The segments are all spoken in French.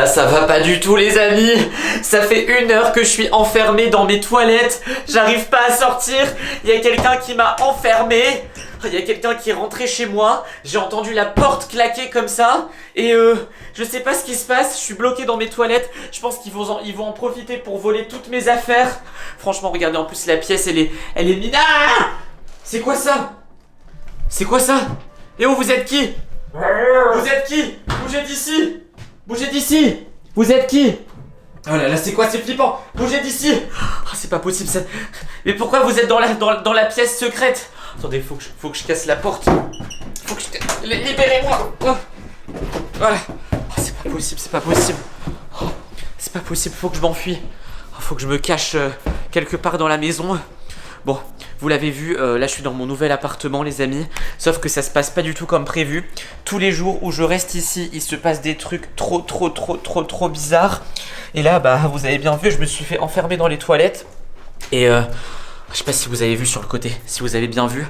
ça va pas du tout les amis. Ça fait 1 heure que je suis enfermé dans mes toilettes. J'arrive pas à sortir. Il y a quelqu'un qui m'a enfermé. Il y a quelqu'un qui est rentré chez moi. J'ai entendu la porte claquer comme ça. Et je sais pas ce qui se passe. Je suis bloqué dans mes toilettes. Je pense qu'ils vont en profiter pour voler toutes mes affaires. Franchement regardez, en plus la pièce elle est mise. Ah, c'est quoi ça? C'est quoi ça? Et oh, vous êtes qui? Vous êtes qui? Bougez d'ici! Bougez d'ici! Vous êtes qui? Oh là là, c'est quoi? C'est flippant! Bougez d'ici! Oh, c'est pas possible ça! Mais pourquoi vous êtes dans la pièce secrète? Attendez, faut que je casse la porte! Faut que je... Libérez-moi! Oh. Voilà! Oh, c'est pas possible, c'est pas possible! Oh, c'est pas possible, faut que je m'enfuis! Oh, faut que je me cache quelque part dans la maison! Bon, vous l'avez vu, là je suis dans mon nouvel appartement les amis. Sauf que ça se passe pas du tout comme prévu. Tous les jours où je reste ici, il se passe des trucs trop bizarres. Et là, bah vous avez bien vu, je me suis fait enfermer dans les toilettes. Et je sais pas si vous avez vu sur le côté, si vous avez bien vu.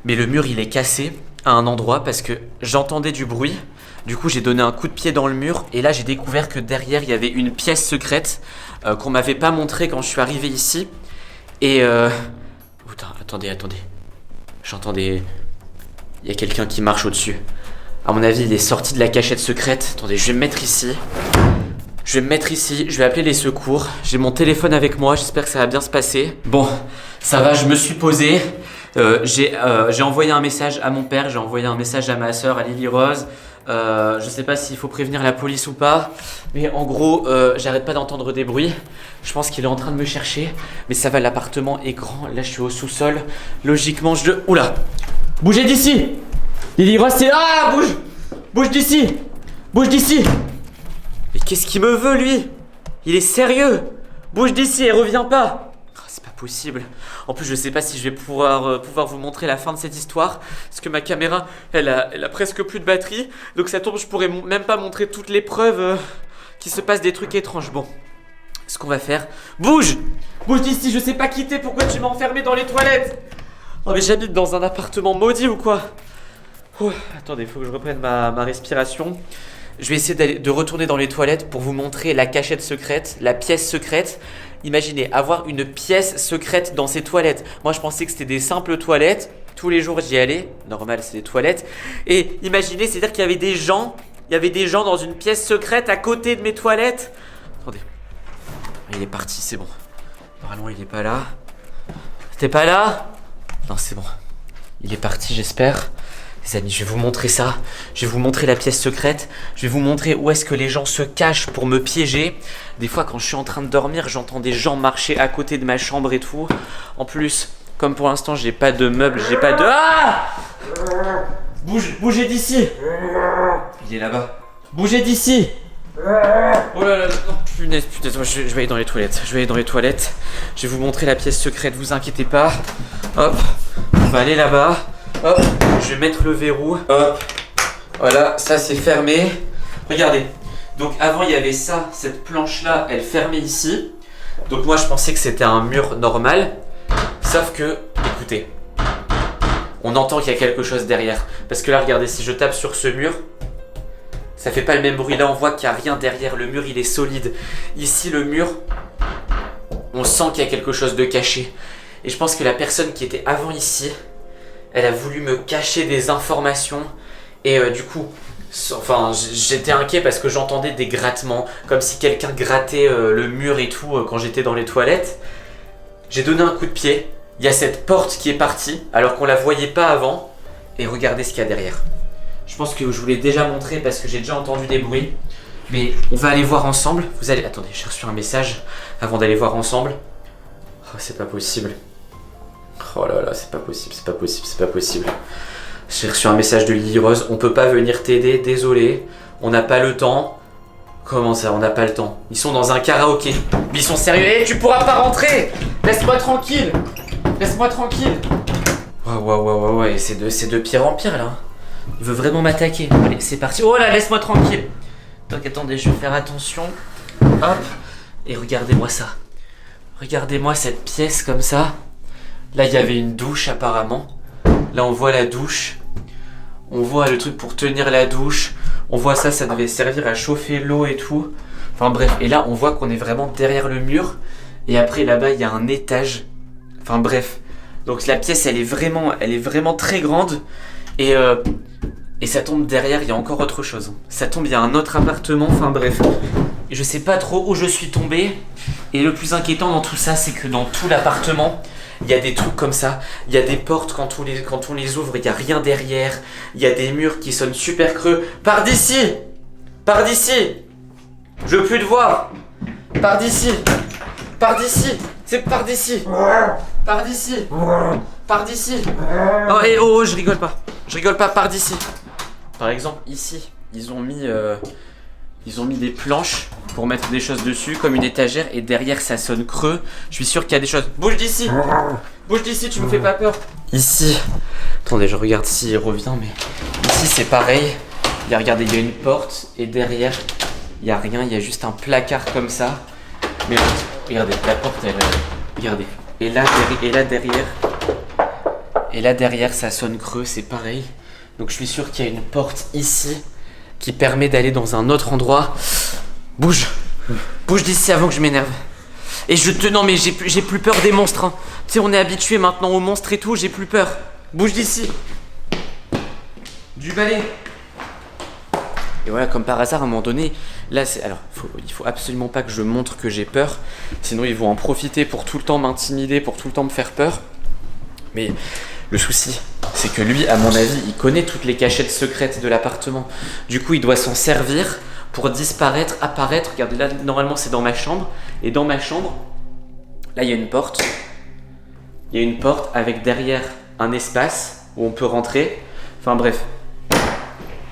Mais le mur il est cassé à un endroit parce que j'entendais du bruit. Du coup j'ai donné un coup de pied dans le mur. Et là j'ai découvert que derrière il y avait une pièce secrète qu'on m'avait pas montré quand je suis arrivé ici. Et Putain, attendez. J'entendais... Il y a quelqu'un qui marche au-dessus. À mon avis, il est sorti de la cachette secrète. Attendez, je vais me mettre ici. Je vais appeler les secours. J'ai mon téléphone avec moi, j'espère que ça va bien se passer. Bon, ça va, je me suis posé. J'ai envoyé un message à mon père, j'ai envoyé un message à ma soeur, à Lily Rose. Je sais pas s'il faut prévenir la police ou pas. Mais en gros, j'arrête pas d'entendre des bruits. Je pense qu'il est en train de me chercher. Mais ça va, l'appartement est grand. Là, je suis au sous-sol. Logiquement, Oula! Bougez d'ici! Lily Rose, c'est... Ah! Bouge! Bouge d'ici! Bouge d'ici! Mais qu'est-ce qu'il me veut, lui? Il est sérieux? Bouge d'ici et reviens pas! Oh, c'est pas possible. En plus, je sais pas si je vais pouvoir vous montrer la fin de cette histoire. Parce que ma caméra, elle a presque plus de batterie. Donc ça tombe, je pourrais même pas montrer toutes les preuves qu'il se passe des trucs étranges. Bon, ce qu'on va faire... Bouge! Bouge d'ici, je sais pas quitter. Pourquoi tu m'as enfermé dans les toilettes? Oh mais j'habite dans un appartement maudit ou quoi? Oh, attendez, faut que je reprenne ma respiration. Je vais essayer de retourner dans les toilettes pour vous montrer la cachette secrète, la pièce secrète. Imaginez, avoir une pièce secrète dans ces toilettes. Moi, je pensais que c'était des simples toilettes. Tous les jours, j'y allais. Normal, c'est des toilettes. Et imaginez, c'est-à-dire qu'il y avait des gens. Il y avait des gens dans une pièce secrète à côté de mes toilettes. Attendez. Il est parti, c'est bon. Normalement, il est pas là. T'es pas là? Non, c'est bon. Il est parti, j'espère. Les amis, je vais vous montrer ça. Je vais vous montrer la pièce secrète. Je vais vous montrer où est-ce que les gens se cachent pour me piéger. Des fois, quand je suis en train de dormir, j'entends des gens marcher à côté de ma chambre et tout. En plus, comme pour l'instant, j'ai pas de meubles, j'ai pas de... Ah! Bougez d'ici. Il est là-bas. Bougez d'ici. Oh là là, non, punaise, je vais aller dans les toilettes. Je vais vous montrer la pièce secrète, vous inquiétez pas. Hop, on va aller là-bas. Hop, je vais mettre le verrou. Hop, voilà, ça c'est fermé. Regardez, donc avant il y avait ça, cette planche-là, elle fermait ici. Donc moi je pensais que c'était un mur normal. Sauf que, écoutez, on entend qu'il y a quelque chose derrière. Parce que là, regardez, si je tape sur ce mur, ça fait pas le même bruit. Là, on voit qu'il n'y a rien derrière. Le mur, il est solide. Ici, le mur, on sent qu'il y a quelque chose de caché. Et je pense que la personne qui était avant ici, elle a voulu me cacher des informations. Et du coup, enfin, j'étais inquiet parce que j'entendais des grattements. Comme si quelqu'un grattait le mur et tout quand j'étais dans les toilettes. J'ai donné un coup de pied. Il y a cette porte qui est partie alors qu'on la voyait pas avant. Et regardez ce qu'il y a derrière. Je pense que je vous l'ai déjà montré parce que j'ai déjà entendu des bruits. Mais on va aller voir ensemble. Vous allez... Attendez, j'ai reçu un message avant d'aller voir ensemble. Oh, c'est pas possible. Oh là là, c'est pas possible. J'ai reçu un message de Lily Rose. On peut pas venir t'aider, désolé. On n'a pas le temps. Comment ça, on n'a pas le temps? Ils sont dans un karaoké. Mais ils sont sérieux. Hé, tu pourras pas rentrer. Laisse-moi tranquille. Ouais, c'est de pire en pire là. Il veut vraiment m'attaquer. Allez, c'est parti. Oh là, laisse-moi tranquille. Donc attendez, je vais faire attention. Hop. Et regardez-moi ça. Regardez-moi cette pièce comme ça. Là, il y avait une douche apparemment. Là, on voit la douche. On voit le truc pour tenir la douche. On voit ça, ça devait servir à chauffer l'eau et tout. Enfin bref, et là on voit qu'on est vraiment derrière le mur. Et après là-bas il y a un étage. Enfin bref. Donc la pièce elle est vraiment très grande. Et ça tombe derrière, il y a encore autre chose. Ça tombe, il y a un autre appartement, enfin bref. Je sais pas trop où je suis tombé. Et le plus inquiétant dans tout ça, c'est que dans tout l'appartement, il y a des trucs comme ça. Il y a des portes quand on les ouvre, il n'y a rien derrière. Il y a des murs qui sonnent super creux. Pars d'ici! Pars d'ici! Je veux plus te voir! Pars d'ici! Pars d'ici! C'est pars d'ici! Pars d'ici! Pars d'ici! Oh, et oh, je rigole pas! Je rigole pas, pars d'ici! Par exemple, ici, ils ont mis des planches pour mettre des choses dessus, comme une étagère, et derrière ça sonne creux. Je suis sûr qu'il y a des choses. Bouge d'ici! Bouge d'ici, tu me fais pas peur! Ici, attendez, je regarde s'il revient, mais ici c'est pareil. Regardez, il y a une porte, et derrière, il y a rien, il y a juste un placard comme ça. Mais regardez, la porte, regardez. Et là derrière, ça sonne creux, c'est pareil. Donc je suis sûr qu'il y a une porte ici qui permet d'aller dans un autre endroit. Bouge! Bouge d'ici avant que je m'énerve. Et non mais j'ai plus peur des monstres. Hein. Tu sais, on est habitué maintenant aux monstres et tout, j'ai plus peur. Bouge d'ici! Du balai! Et voilà, comme par hasard, à un moment donné, là, il faut absolument pas que je montre que j'ai peur, sinon ils vont en profiter pour tout le temps m'intimider, pour tout le temps me faire peur. Mais le souci, c'est que lui, à mon avis, il connaît toutes les cachettes secrètes de l'appartement. Du coup, il doit s'en servir pour disparaître, apparaître. Regardez, là, normalement, c'est dans ma chambre. Et dans ma chambre, là, il y a une porte. Il y a une porte avec derrière un espace où on peut rentrer. Enfin bref,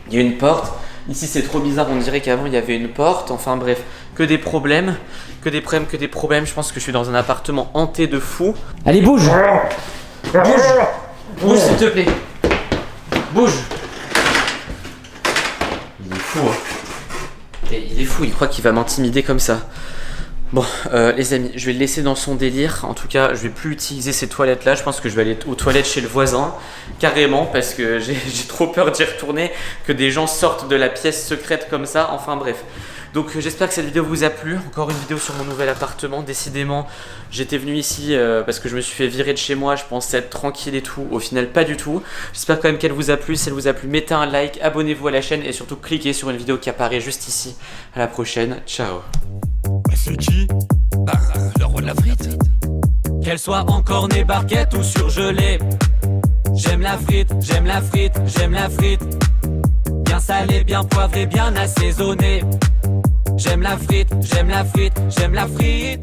il y a une porte. Ici c'est trop bizarre, on dirait qu'avant il y avait une porte. Enfin bref, que des problèmes. Je pense que je suis dans un appartement hanté de fous. Allez, bouge! Bouge! Bouge s'il te plaît! Bouge! Il est fou, hein. Et il est fou, il croit qu'il va m'intimider comme ça. Bon, les amis, je vais le laisser dans son délire. En tout cas, je vais plus utiliser ces toilettes-là. Je pense que je vais aller aux toilettes chez le voisin, carrément, parce que j'ai trop peur d'y retourner, que des gens sortent de la pièce secrète comme ça. Enfin bref. Donc j'espère que cette vidéo vous a plu. Encore une vidéo sur mon nouvel appartement. Décidément, j'étais venu ici parce que je me suis fait virer de chez moi. Je pensais être tranquille et tout. Au final, pas du tout. J'espère quand même qu'elle vous a plu. Si elle vous a plu, mettez un like, abonnez-vous à la chaîne et surtout cliquez sur une vidéo qui apparaît juste ici. À la prochaine. Ciao. C'est qui? Le roi de la frite. Qu'elle soit encore née barquette ou surgelée. J'aime la frite, j'aime la frite, j'aime la frite. Bien salée, bien poivrée, bien assaisonnée. J'aime la frite, j'aime la frite, j'aime la frite.